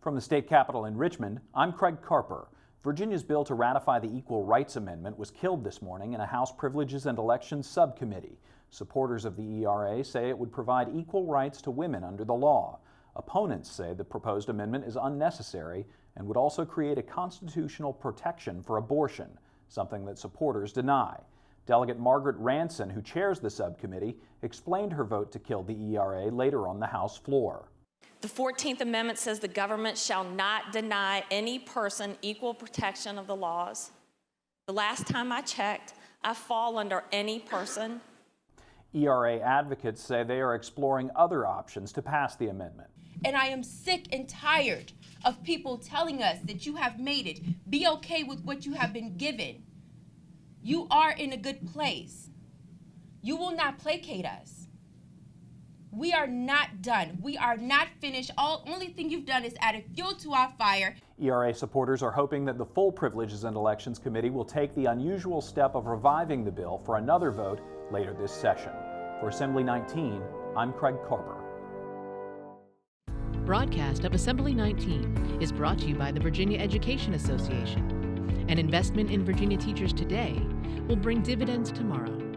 From the state capitol in Richmond, I'm Craig Carper. Virginia's bill to ratify the Equal Rights Amendment was killed this morning in a House Privileges and Elections subcommittee. Supporters of the ERA say it would provide equal rights to women under the law. Opponents say the proposed amendment is unnecessary and would also create a constitutional protection for abortion, something that supporters deny. Delegate Margaret Ranson, who chairs the subcommittee, explained her vote to kill the ERA later on the House floor. The 14th Amendment says the government shall not deny any person equal protection of the laws. The last time I checked, I fall under any person. ERA advocates say they are exploring other options to pass the amendment. And I am sick and tired of people telling us that you have made it. Be okay with what you have been given. You are in a good place. You will not placate us. We are not done. We are not finished. Only thing you've done is added fuel to our fire. ERA supporters are hoping that the full Privileges and Elections Committee will take the unusual step of reviving the bill for another vote later this session. For Assembly 19, I'm Craig Carper. Broadcast of Assembly 19 is brought to you by the Virginia Education Association. An investment in Virginia teachers today will bring dividends tomorrow.